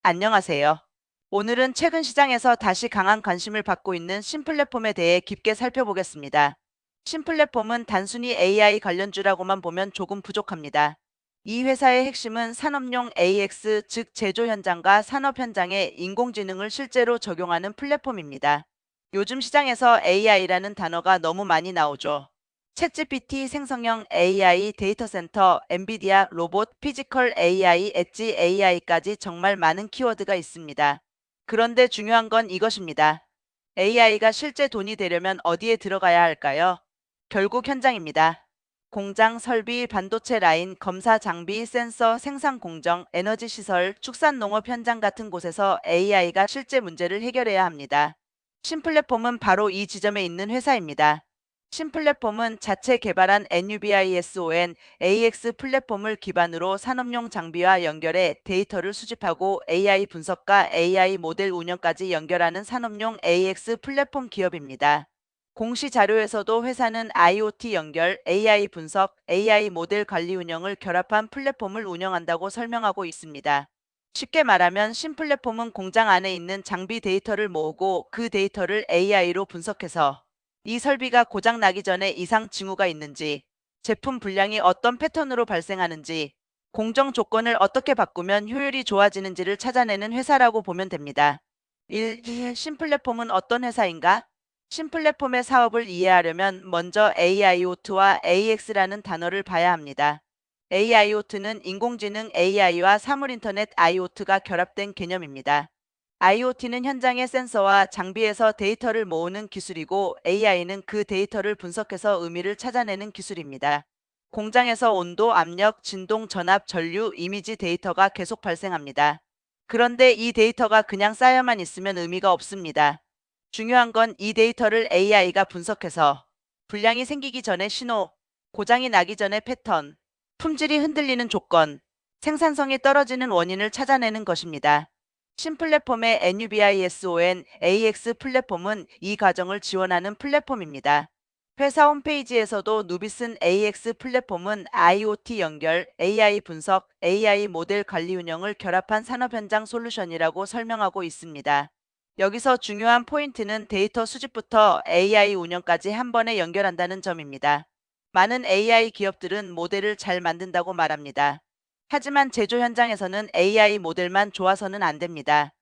안녕하세요. 오늘은 최근 시장에서 다시 강한 관심을 받고 있는 신플랫폼에 대해 깊게 살펴보겠습니다. 신플랫폼은 단순히 AI 관련주라고만 보면 조금 부족합니다. 이 회사의 핵심은 산업용 AX, 즉 제조 현장과 산업 현장에 인공지능을 실제로 적용하는 플랫폼입니다. 요즘 시장에서 AI라는 단어가 너무 많이 나오죠. 챗GPT 생성형 AI 데이터 센터, 엔비디아 로봇, 피지컬 AI, 엣지 AI까지 정말 많은 키워드가 있습니다. 그런데 중요한 건 이것입니다. AI가 실제 돈이 되려면 어디에 들어가야 할까요? 결국 현장입니다. 공장 설비, 반도체 라인, 검사 장비, 센서, 생산 공정, 에너지 시설, 축산 농업 현장 같은 곳에서 AI가 실제 문제를 해결해야 합니다. 신플랫폼은 바로 이 지점에 있는 회사입니다. 신플랫폼은 자체 개발한 NUBISON AX 플랫폼을 기반으로 산업용 장비와 연결해 데이터를 수집하고 AI 분석과 AI 모델 운영까지 연결하는 산업용 AX 플랫폼 기업입니다. 공시 자료에서도 회사는 IoT 연결, AI 분석, AI 모델 관리 운영을 결합한 플랫폼을 운영한다고 설명하고 있습니다. 쉽게 말하면 신플랫폼은 공장 안에 있는 장비 데이터를 모으고 그 데이터를 AI로 분석해서 이 설비가 고장 나기 전에 이상 징후가 있는지, 제품 불량이 어떤 패턴으로 발생하는지, 공정 조건을 어떻게 바꾸면 효율이 좋아지는지를 찾아내는 회사라고 보면 됩니다. 1. 신플랫폼은 어떤 회사인가? 신플랫폼의 사업을 이해하려면 먼저 AIoT와 AX라는 단어를 봐야 합니다. AIoT는 인공지능 AI와 사물인터넷 IoT가 결합된 개념입니다. IoT는 현장의 센서와 장비에서 데이터를 모으는 기술이고 AI는 그 데이터를 분석해서 의미를 찾아내는 기술입니다. 공장에서 온도, 압력, 진동, 전압, 전류, 이미지 데이터가 계속 발생합니다. 그런데 이 데이터가 그냥 쌓여만 있으면 의미가 없습니다. 중요한 건 이 데이터를 AI가 분석해서 불량이 생기기 전에 신호, 고장이 나기 전에 패턴, 품질이 흔들리는 조건, 생산성이 떨어지는 원인을 찾아내는 것입니다. 신플랫폼의 NUBISON AX 플랫폼은 이 과정을 지원하는 플랫폼입니다. 회사 홈페이지에서도 누비슨 AX 플랫폼은 IoT 연결, AI 분석, AI 모델 관리 운영을 결합한 산업 현장 솔루션이라고 설명하고 있습니다. 여기서 중요한 포인트는 데이터 수집부터 AI 운영까지 한 번에 연결한다는 점입니다. 많은 AI 기업들은 모델을 잘 만든다고 말합니다. 하지만 제조 현장에서는 AI 모델만 좋아서는 안 됩니다.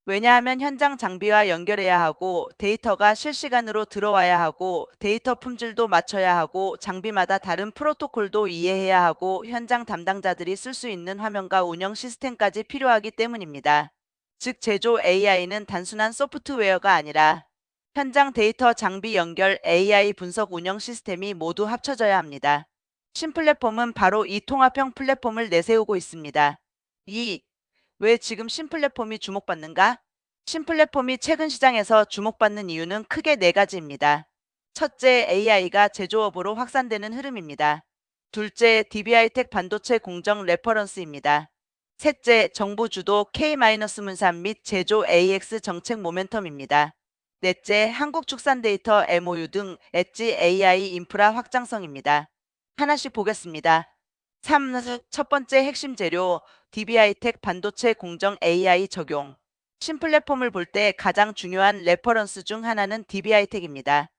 왜냐하면 현장 장비와 연결해야 하고 데이터가 실시간으로 들어와야 하고 데이터 품질도 맞춰야 하고 장비마다 다른 프로토콜도 이해해야 하고 현장 담당자들이 쓸 수 있는 화면과 운영 시스템까지 필요하기 때문입니다. 즉 제조 AI는 단순한 소프트웨어가 아니라 현장 데이터 장비 연결 AI 분석 운영 시스템이 모두 합쳐져야 합니다. 신플랫폼은 바로 이 통합형 플랫폼을 내세우고 있습니다. 2. 왜 지금 신플랫폼이 주목받는가? 신플랫폼이 최근 시장에서 주목받는 이유는 크게 네 가지입니다. 첫째, AI가 제조업으로 확산되는 흐름입니다. 둘째, DBI텍 반도체 공정 레퍼런스입니다. 셋째, 정부 주도 K-문산 및 제조 AX 정책 모멘텀입니다. 넷째, 한국 축산 데이터 MOU 등 엣지 AI 인프라 확장성입니다. 하나씩 보겠습니다. 3. 첫 번째 핵심 재료, DBI텍 반도체 공정 AI 적용. 신플랫폼을 볼 때 가장 중요한 레퍼런스 중 하나는 DBI텍입니다.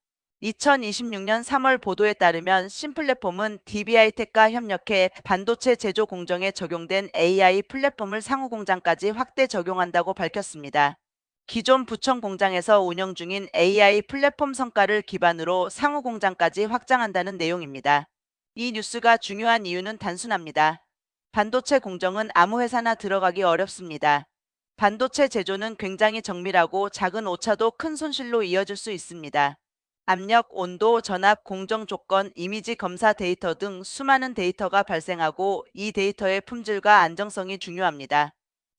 2026년 3월 보도에 따르면 신플랫폼은 DBI텍과 협력해 반도체 제조 공정에 적용된 AI 플랫폼을 상호 공장까지 확대 적용한다고 밝혔습니다. 기존 부천 공장에서 운영 중인 AI 플랫폼 성과를 기반으로 상호 공장까지 확장한다는 내용입니다. 이 뉴스가 중요한 이유는 단순합니다. 반도체 공정은 아무 회사나 들어가기 어렵습니다. 반도체 제조는 굉장히 정밀하고 작은 오차도 큰 손실로 이어질 수 있습니다. 압력, 온도, 전압, 공정 조건, 이미지 검사 데이터 등 수많은 데이터가 발생하고 이 데이터의 품질과 안정성이 중요합니다.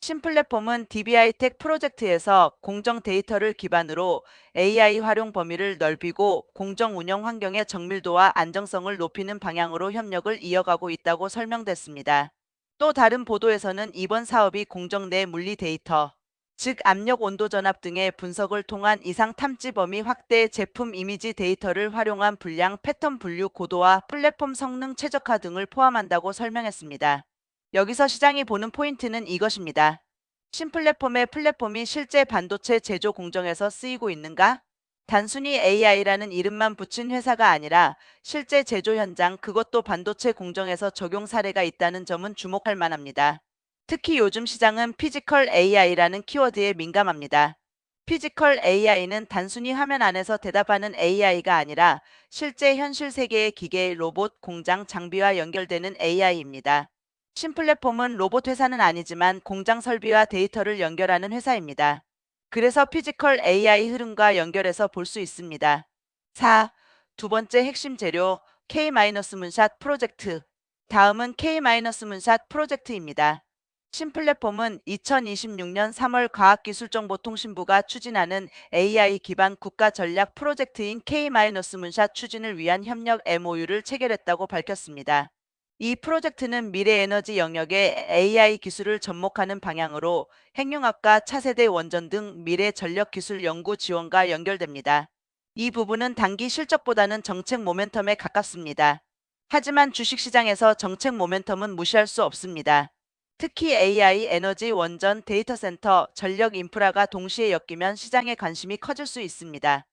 신플랫폼은 DBI텍 프로젝트에서 공정 데이터를 기반으로 AI 활용 범위를 넓히고 공정 운영 환경의 정밀도와 안정성을 높이는 방향으로 협력을 이어가고 있다고 설명됐습니다. 또 다른 보도에서는 이번 사업이 공정 내 물리 데이터, 즉 압력 온도 전압 등의 분석을 통한 이상 탐지 범위 확대 제품 이미지 데이터를 활용한 불량 패턴 분류 고도와 플랫폼 성능 최적화 등을 포함한다고 설명했습니다. 여기서 시장이 보는 포인트는 이것입니다. 신플랫폼의 플랫폼이 실제 반도체 제조 공정에서 쓰이고 있는가? 단순히 AI라는 이름만 붙인 회사가 아니라 실제 제조 현장, 그것도 반도체 공정에서 적용 사례가 있다는 점은 주목할 만합니다. 특히 요즘 시장은 피지컬 AI라는 키워드에 민감합니다. 피지컬 AI는 단순히 화면 안에서 대답하는 AI가 아니라 실제 현실 세계의 기계, 로봇, 공장, 장비와 연결되는 AI입니다. 신플랫폼은 로봇 회사는 아니지만 공장 설비와 데이터를 연결하는 회사입니다. 그래서 피지컬 AI 흐름과 연결해서 볼 수 있습니다. 4. 두 번째 핵심 재료 K-문샷 프로젝트. 다음은 K-문샷 프로젝트입니다. 신플랫폼은 2026년 3월 과학기술정보통신부가 추진하는 AI 기반 국가 전략 프로젝트인 K-문샷 추진을 위한 협력 MOU를 체결했다고 밝혔습니다. 이 프로젝트는 미래 에너지 영역에 AI 기술을 접목하는 방향으로 핵융합과 차세대 원전 등 미래 전력 기술 연구 지원과 연결됩니다. 이 부분은 단기 실적보다는 정책 모멘텀에 가깝습니다. 하지만 주식시장에서 정책 모멘텀은 무시할 수 없습니다. 특히 AI, 에너지, 원전, 데이터 센터, 전력 인프라가 동시에 엮이면 시장의 관심이 커질 수 있습니다.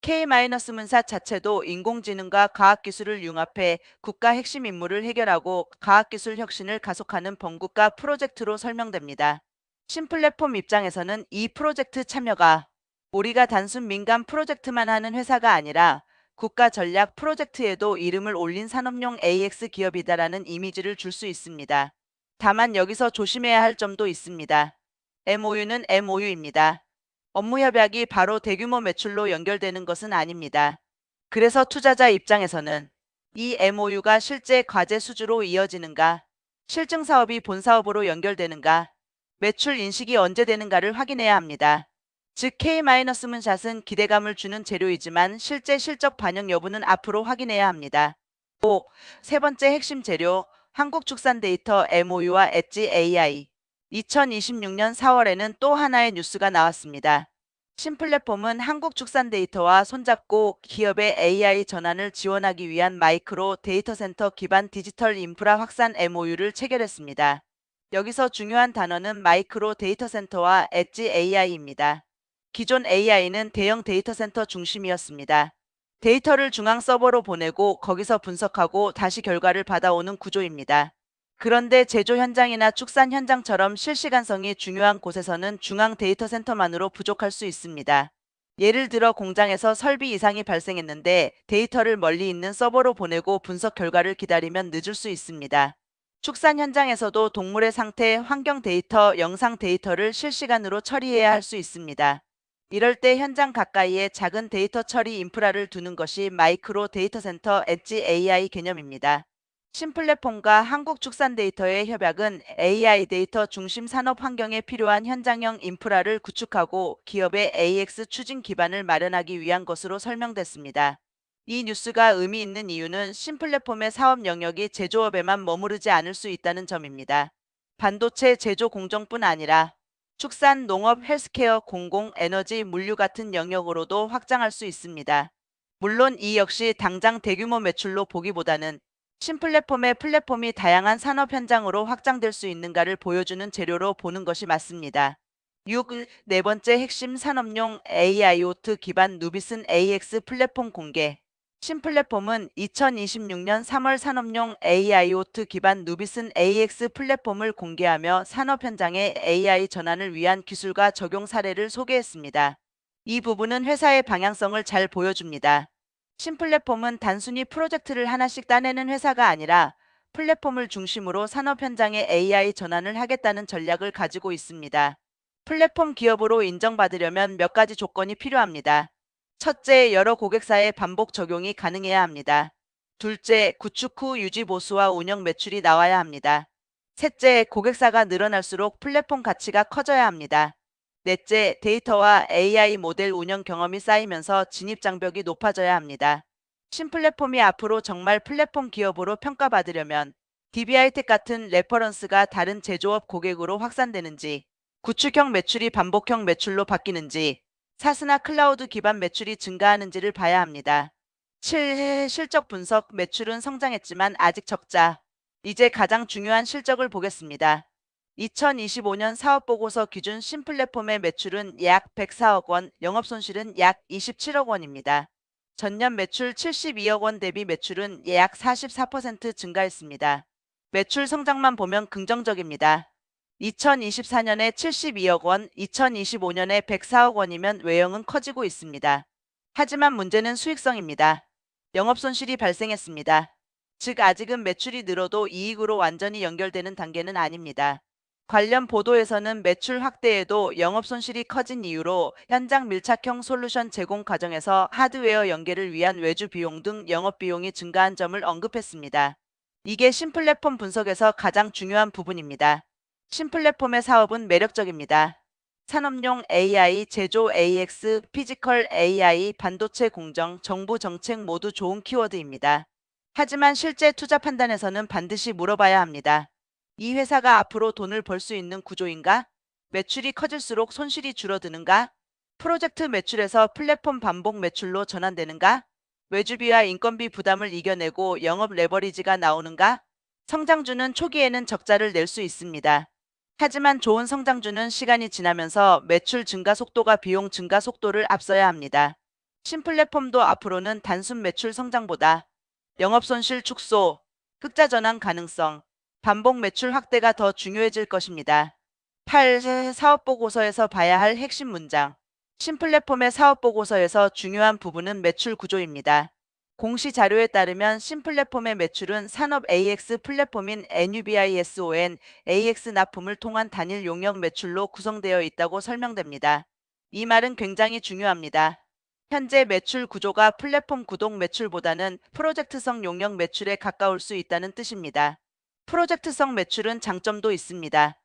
K-문사 자체도 인공지능과 과학기술을 융합해 국가 핵심 임무를 해결하고 과학기술 혁신을 가속하는 번국가 프로젝트로 설명됩니다. 신플랫폼 입장에서는 이 프로젝트 참여가 우리가 단순 민간 프로젝트만 하는 회사가 아니라 국가 전략 프로젝트에도 이름을 올린 산업용 AX 기업이다라는 이미지를 줄 수 있습니다. 다만 여기서 조심해야 할 점도 있습니다. MOU는 MOU입니다. 업무 협약이 바로 대규모 매출로 연결되는 것은 아닙니다. 그래서 투자자 입장에서는 이 MOU가 실제 과제 수주로 이어지는가, 실증 사업이 본 사업으로 연결되는가, 매출 인식이 언제 되는가를 확인해야 합니다. 즉 K-문샷은 기대감을 주는 재료이지만 실제 실적 반영 여부는 앞으로 확인해야 합니다. 5. 세 번째 핵심 재료 한국축산데이터 MOU와 엣지 AI. 2026년 4월에는 또 하나의 뉴스가 나왔습니다. 신플랫폼은 한국축산데이터와 손잡고 기업의 AI 전환을 지원하기 위한 마이크로 데이터 센터 기반 디지털 인프라 확산 MOU를 체결했습니다. 여기서 중요한 단어는 마이크로 데이터 센터와 엣지 AI입니다. 기존 AI는 대형 데이터 센터 중심이었습니다. 데이터를 중앙 서버로 보내고 거기서 분석하고 다시 결과를 받아오는 구조입니다. 그런데 제조 현장이나 축산 현장처럼 실시간성이 중요한 곳에서는 중앙 데이터 센터만으로 부족할 수 있습니다. 예를 들어 공장에서 설비 이상이 발생했는데 데이터를 멀리 있는 서버로 보내고 분석 결과를 기다리면 늦을 수 있습니다. 축산 현장에서도 동물의 상태, 환경 데이터, 영상 데이터를 실시간으로 처리해야 할 수 있습니다. 이럴 때 현장 가까이에 작은 데이터 처리 인프라를 두는 것이 마이크로 데이터 센터 엣지 AI 개념입니다. 신플랫폼과 한국축산데이터의 협약은 AI 데이터 중심 산업 환경에 필요한 현장형 인프라를 구축하고 기업의 AX 추진 기반을 마련하기 위한 것으로 설명됐습니다. 이 뉴스가 의미 있는 이유는 신플랫폼의 사업 영역이 제조업에만 머무르지 않을 수 있다는 점입니다. 반도체 제조 공정뿐 아니라 축산, 농업, 헬스케어, 공공, 에너지, 물류 같은 영역으로도 확장할 수 있습니다. 물론 이 역시 당장 대규모 매출로 보기보다는 신플랫폼의 플랫폼이 다양한 산업 현장으로 확장될 수 있는가를 보여주는 재료로 보는 것이 맞습니다. 6. 네 번째 핵심 산업용 AIoT 기반 누비슨 AX 플랫폼 공개. 신플랫폼은 2026년 3월 산업용 AIoT 기반 누비슨 AX 플랫폼을 공개하며 산업 현장의 AI 전환을 위한 기술과 적용 사례를 소개했습니다. 이 부분은 회사의 방향성을 잘 보여줍니다. 신플랫폼은 단순히 프로젝트를 하나씩 따내는 회사가 아니라 플랫폼을 중심으로 산업 현장의 AI 전환을 하겠다는 전략을 가지고 있습니다. 플랫폼 기업으로 인정받으려면 몇 가지 조건이 필요합니다. 첫째, 여러 고객사의 반복 적용이 가능해야 합니다. 둘째, 구축 후 유지 보수와 운영 매출이 나와야 합니다. 셋째, 고객사가 늘어날수록 플랫폼 가치가 커져야 합니다. 넷째, 데이터와 AI 모델 운영 경험이 쌓이면서 진입 장벽이 높아져야 합니다. 신플랫폼이 앞으로 정말 플랫폼 기업으로 평가받으려면 DBI텍 같은 레퍼런스가 다른 제조업 고객으로 확산되는지, 구축형 매출이 반복형 매출로 바뀌는지, 사스나 클라우드 기반 매출이 증가하는지를 봐야 합니다. 7. 실적 분석. 매출은 성장했지만 아직 적자. 이제 가장 중요한 실적을 보겠습니다. 2025년 사업보고서 기준 신플랫폼의 매출은 약 104억 원, 영업손실은 약 27억 원입니다. 전년 매출 72억 원 대비 매출은 약 44% 증가했습니다. 매출 성장만 보면 긍정적입니다. 2024년에 72억 원, 2025년에 104억 원이면 외형은 커지고 있습니다. 하지만 문제는 수익성입니다. 영업손실이 발생했습니다. 즉 아직은 매출이 늘어도 이익으로 완전히 연결되는 단계는 아닙니다. 관련 보도에서는 매출 확대에도 영업손실이 커진 이유로 현장 밀착형 솔루션 제공 과정에서 하드웨어 연계를 위한 외주 비용 등 영업비용이 증가한 점을 언급했습니다. 이게 신플랫폼 분석에서 가장 중요한 부분입니다. 신플랫폼의 사업은 매력적입니다. 산업용 AI, 제조 AX, 피지컬 AI, 반도체 공정, 정부 정책 모두 좋은 키워드입니다. 하지만 실제 투자 판단에서는 반드시 물어봐야 합니다. 이 회사가 앞으로 돈을 벌 수 있는 구조인가? 매출이 커질수록 손실이 줄어드는가? 프로젝트 매출에서 플랫폼 반복 매출로 전환되는가? 외주비와 인건비 부담을 이겨내고 영업 레버리지가 나오는가? 성장주는 초기에는 적자를 낼 수 있습니다. 하지만 좋은 성장주는 시간이 지나면서 매출 증가 속도가 비용 증가 속도를 앞서야 합니다. 신플랫폼도 앞으로는 단순 매출 성장보다 영업손실 축소, 흑자 전환 가능성, 반복 매출 확대가 더 중요해질 것입니다. 8. 사업보고서에서 봐야 할 핵심 문장. 신플랫폼의 사업보고서에서 중요한 부분은 매출 구조입니다. 공시 자료에 따르면 신플랫폼의 매출은 산업 AX 플랫폼인 NUBISON, AX 납품을 통한 단일 용역 매출로 구성되어 있다고 설명됩니다. 이 말은 굉장히 중요합니다. 현재 매출 구조가 플랫폼 구독 매출보다는 프로젝트성 용역 매출에 가까울 수 있다는 뜻입니다. 프로젝트성 매출은 장점도 있습니다.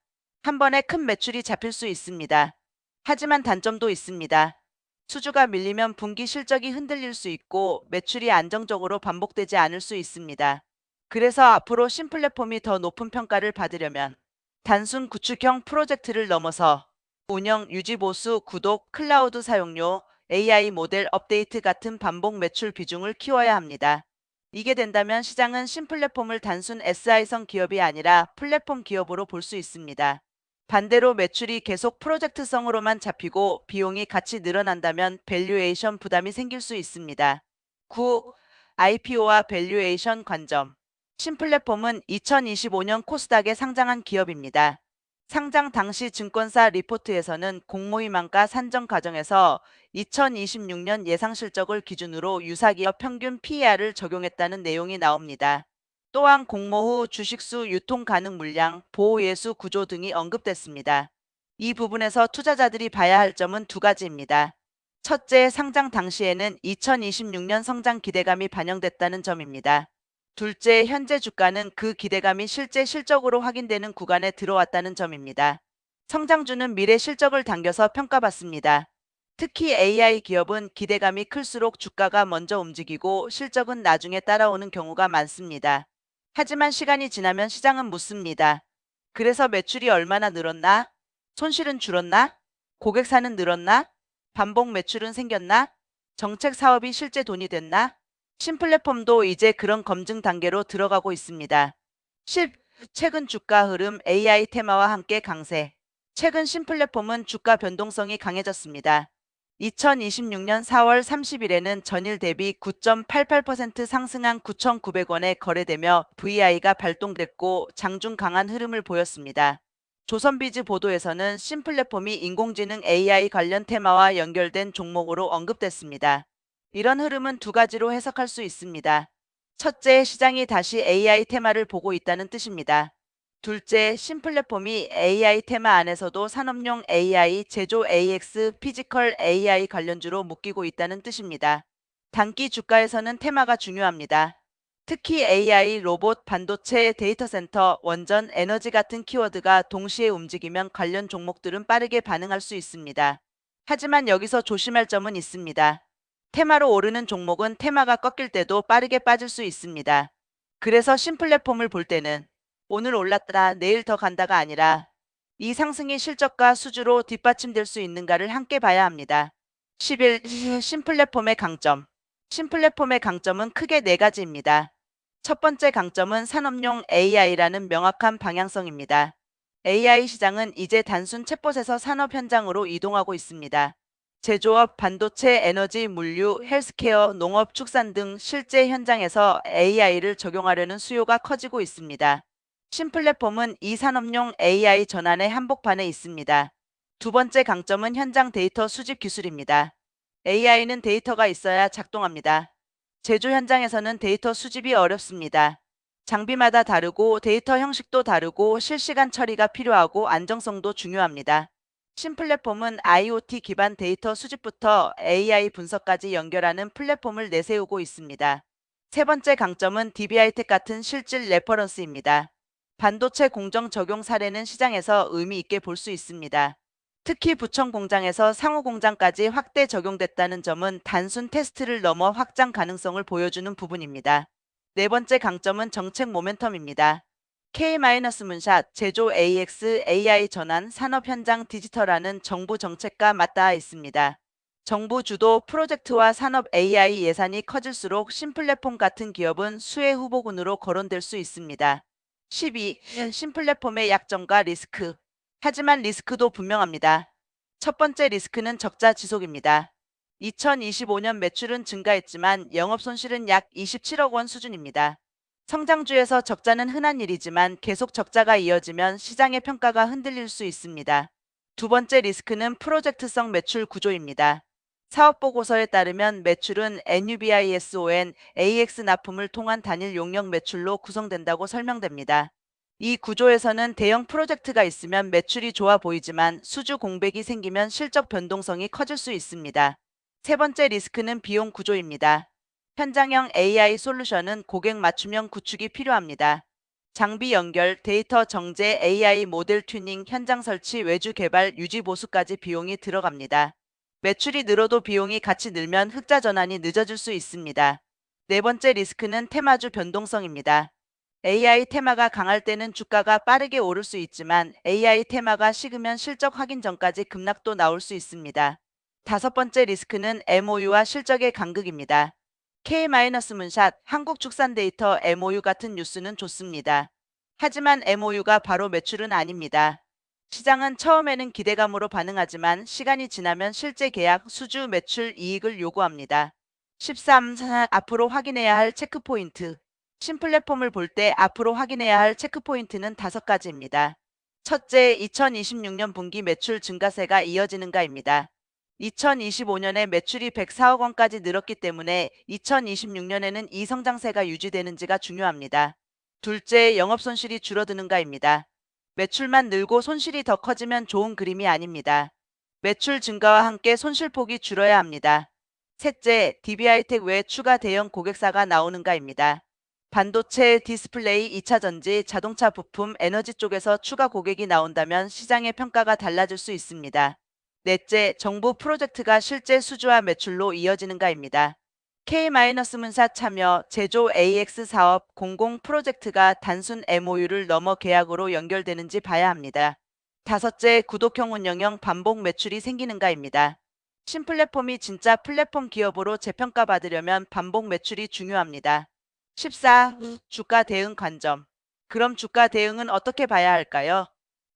한 번에 큰 매출이 잡힐 수 있습니다. 하지만 단점도 있습니다. 수주가 밀리면 분기 실적이 흔들릴 수 있고 매출이 안정적으로 반복되지 않을 수 있습니다. 그래서 앞으로 신플랫폼이 더 높은 평가를 받으려면 단순 구축형 프로젝트를 넘어서 운영, 유지 보수, 구독, 클라우드 사용료, AI 모델 업데이트 같은 반복 매출 비중을 키워야 합니다. 이게 된다면 시장은 신플랫폼을 단순 SI성 기업이 아니라 플랫폼 기업으로 볼 수 있습니다. 반대로 매출이 계속 프로젝트성으로만 잡히고 비용이 같이 늘어난다면 밸류에이션 부담이 생길 수 있습니다. 9. IPO와 밸류에이션 관점. 신플랫폼은 2025년 코스닥에 상장한 기업입니다. 상장 당시 증권사 리포트에서는 공모임안가 산정 과정에서 2026년 예상 실적을 기준으로 유사기업 평균 PER을 적용했다는 내용이 나옵니다. 또한 공모 후 주식수 유통 가능 물량, 보호 예수 구조 등이 언급됐습니다. 이 부분에서 투자자들이 봐야 할 점은 두 가지입니다. 첫째, 상장 당시에는 2026년 성장 기대감이 반영됐다는 점입니다. 둘째, 현재 주가는 그 기대감이 실제 실적으로 확인되는 구간에 들어왔다는 점입니다. 성장주는 미래 실적을 당겨서 평가받습니다. 특히 AI 기업은 기대감이 클수록 주가가 먼저 움직이고 실적은 나중에 따라오는 경우가 많습니다. 하지만 시간이 지나면 시장은 묻습니다. 그래서 매출이 얼마나 늘었나? 손실은 줄었나? 고객사는 늘었나? 반복 매출은 생겼나? 정책 사업이 실제 돈이 됐나? 신플랫폼도 이제 그런 검증 단계로 들어가고 있습니다. 10. 최근 주가 흐름 AI 테마와 함께 강세. 최근 신플랫폼은 주가 변동성이 강해졌습니다. 2026년 4월 30일에는 전일 대비 9.88% 상승한 9,900원에 거래되며 VI가 발동됐고 장중 강한 흐름을 보였습니다. 조선비즈 보도에서는 신플랫폼이 인공지능 AI 관련 테마와 연결된 종목으로 언급됐습니다. 이런 흐름은 두 가지로 해석할 수 있습니다. 첫째, 시장이 다시 AI 테마를 보고 있다는 뜻입니다. 둘째, 신플랫폼이 AI 테마 안에서도 산업용 AI, 제조 AX, 피지컬 AI 관련주로 묶이고 있다는 뜻입니다. 단기 주가에서는 테마가 중요합니다. 특히 AI, 로봇, 반도체, 데이터 센터, 원전, 에너지 같은 키워드가 동시에 움직이면 관련 종목들은 빠르게 반응할 수 있습니다. 하지만 여기서 조심할 점은 있습니다. 테마로 오르는 종목은 테마가 꺾일 때도 빠르게 빠질 수 있습니다. 그래서 신플랫폼을 볼 때는 오늘 올랐다 내일 더 간다가 아니라 이 상승이 실적과 수주로 뒷받침될 수 있는가를 함께 봐야 합니다. 11. 신플랫폼의 강점. 신플랫폼의 강점은 크게 네 가지입니다. 첫 번째 강점은 산업용 AI라는 명확한 방향성입니다. AI 시장은 이제 단순 챗봇에서 산업 현장으로 이동하고 있습니다. 제조업, 반도체, 에너지, 물류, 헬스케어, 농업, 축산 등 실제 현장에서 AI를 적용하려는 수요가 커지고 있습니다. 신플랫폼은 이 산업용 AI 전환의 한복판에 있습니다. 두 번째 강점은 현장 데이터 수집 기술입니다. AI는 데이터가 있어야 작동합니다. 제조 현장에서는 데이터 수집이 어렵습니다. 장비마다 다르고 데이터 형식도 다르고 실시간 처리가 필요하고 안정성도 중요합니다. 신플랫폼은 IoT 기반 데이터 수집부터 AI 분석까지 연결하는 플랫폼을 내세우고 있습니다. 세 번째 강점은 DBI텍 같은 실질 레퍼런스입니다. 반도체 공정 적용 사례는 시장에서 의미 있게 볼 수 있습니다. 특히 부천 공장에서 상호 공장까지 확대 적용됐다는 점은 단순 테스트를 넘어 확장 가능성을 보여주는 부분입니다. 네 번째 강점은 정책 모멘텀입니다. K-문샷, 제조 AX, AI 전환, 산업 현장 디지털화는 정부 정책과 맞닿아 있습니다. 정부 주도 프로젝트와 산업 AI 예산이 커질수록 신플랫폼 같은 기업은 수혜 후보군으로 거론될 수 있습니다. 12. 신플랫폼의 약점과 리스크. 하지만 리스크도 분명합니다. 첫 번째 리스크는 적자 지속입니다. 2025년 매출은 증가했지만 영업 손실은 약 27억 원 수준입니다. 성장주에서 적자는 흔한 일이지만 계속 적자가 이어지면 시장의 평가가 흔들릴 수 있습니다. 두 번째 리스크는 프로젝트성 매출 구조입니다. 사업보고서에 따르면 매출은 NUBISON, AX 납품을 통한 단일 용역 매출로 구성된다고 설명됩니다. 이 구조에서는 대형 프로젝트가 있으면 매출이 좋아 보이지만 수주 공백이 생기면 실적 변동성이 커질 수 있습니다. 세 번째 리스크는 비용 구조입니다. 현장형 AI 솔루션은 고객 맞춤형 구축이 필요합니다. 장비 연결, 데이터 정제, AI 모델 튜닝, 현장 설치, 외주 개발, 유지 보수까지 비용이 들어갑니다. 매출이 늘어도 비용이 같이 늘면 흑자 전환이 늦어질 수 있습니다. 네 번째 리스크는 테마주 변동성입니다. AI 테마가 강할 때는 주가가 빠르게 오를 수 있지만 AI 테마가 식으면 실적 확인 전까지 급락도 나올 수 있습니다. 다섯 번째 리스크는 MOU와 실적의 간극입니다. K-문샷, 한국축산데이터 MOU 같은 뉴스는 좋습니다. 하지만 MOU가 바로 매출은 아닙니다. 시장은 처음에는 기대감으로 반응하지만 시간이 지나면 실제 계약, 수주, 매출, 이익을 요구합니다. 13. 앞으로 확인해야 할 체크포인트. 신플랫폼을 볼 때 앞으로 확인해야 할 체크포인트는 5가지입니다. 첫째, 2026년 분기 매출 증가세가 이어지는가입니다. 2025년에 매출이 104억 원까지 늘었기 때문에 2026년에는 이 성장세가 유지되는지가 중요합니다. 둘째, 영업 손실이 줄어드는가입니다. 매출만 늘고 손실이 더 커지면 좋은 그림이 아닙니다. 매출 증가와 함께 손실폭이 줄어야 합니다. 셋째, DBI텍 외 추가 대형 고객사가 나오는가입니다. 반도체, 디스플레이, 2차 전지, 자동차 부품, 에너지 쪽에서 추가 고객이 나온다면 시장의 평가가 달라질 수 있습니다. 넷째, 정부 프로젝트가 실제 수주와 매출로 이어지는가입니다. K-문사 참여, 제조 AX 사업, 공공 프로젝트가 단순 MOU를 넘어 계약으로 연결되는지 봐야 합니다. 다섯째, 구독형 운영형 반복 매출이 생기는가입니다. 신플랫폼이 진짜 플랫폼 기업으로 재평가받으려면 반복 매출이 중요합니다. 14. 주가 대응 관점. 그럼 주가 대응은 어떻게 봐야 할까요?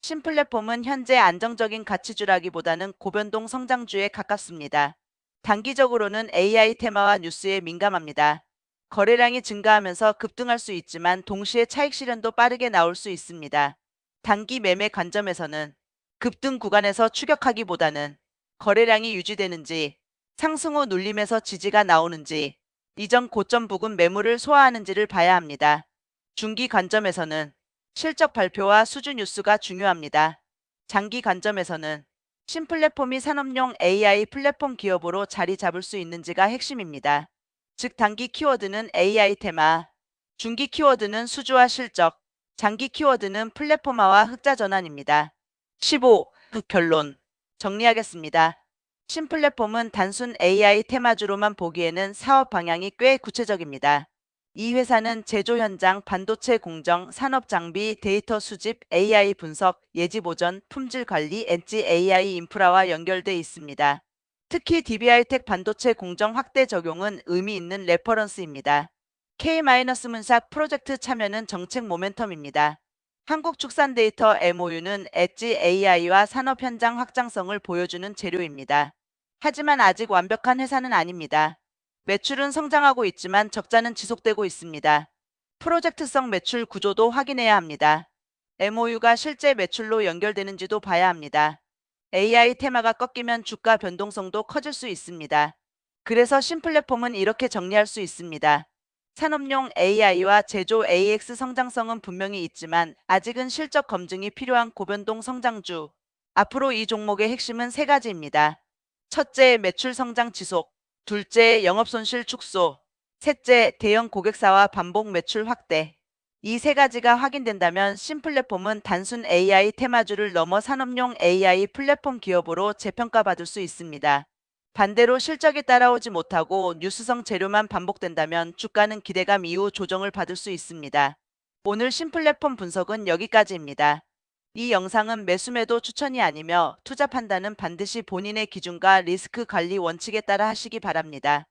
신플랫폼은 현재 안정적인 가치주라기보다는 고변동 성장주에 가깝습니다. 단기적으로는 AI 테마와 뉴스에 민감합니다. 거래량이 증가하면서 급등할 수 있지만 동시에 차익 실현도 빠르게 나올 수 있습니다. 단기 매매 관점에서는 급등 구간에서 추격하기보다는 거래량이 유지되는지, 상승 후 눌림에서 지지가 나오는지, 이전 고점 부근 매물을 소화하는지를 봐야 합니다. 중기 관점에서는 실적 발표와 수주 뉴스가 중요합니다. 장기 관점에서는 신플랫폼이 산업용 AI 플랫폼 기업으로 자리 잡을 수 있는지가 핵심입니다. 즉 단기 키워드는 AI 테마, 중기 키워드는 수주와 실적, 장기 키워드는 플랫폼화와 흑자 전환입니다. 15. 결론. 정리하겠습니다. 신플랫폼은 단순 AI 테마주로만 보기에는 사업 방향이 꽤 구체적입니다. 이 회사는 제조 현장, 반도체 공정, 산업 장비, 데이터 수집, AI 분석, 예지 보전, 품질 관리, 엣지 AI 인프라와 연결돼 있습니다. 특히 DBI텍 반도체 공정 확대 적용은 의미 있는 레퍼런스입니다. K-문사 프로젝트 참여는 정책 모멘텀입니다. 한국 축산 데이터 MOU는 엣지 AI와 산업 현장 확장성을 보여주는 재료입니다. 하지만 아직 완벽한 회사는 아닙니다. 매출은 성장하고 있지만 적자는 지속되고 있습니다. 프로젝트성 매출 구조도 확인해야 합니다. MOU가 실제 매출로 연결되는지도 봐야 합니다. AI 테마가 꺾이면 주가 변동성도 커질 수 있습니다. 그래서 신플랫폼은 이렇게 정리할 수 있습니다. 산업용 AI와 제조 AX 성장성은 분명히 있지만 아직은 실적 검증이 필요한 고변동 성장주. 앞으로 이 종목의 핵심은 세 가지입니다. 첫째, 매출 성장 지속. 둘째, 영업손실 축소. 셋째, 대형 고객사와 반복 매출 확대. 이 세 가지가 확인된다면 신플랫폼은 단순 AI 테마주를 넘어 산업용 AI 플랫폼 기업으로 재평가받을 수 있습니다. 반대로 실적이 따라오지 못하고 뉴스성 재료만 반복된다면 주가는 기대감 이후 조정을 받을 수 있습니다. 오늘 신플랫폼 분석은 여기까지입니다. 이 영상은 매수매도 추천이 아니며 투자 판단은 반드시 본인의 기준과 리스크 관리 원칙에 따라 하시기 바랍니다.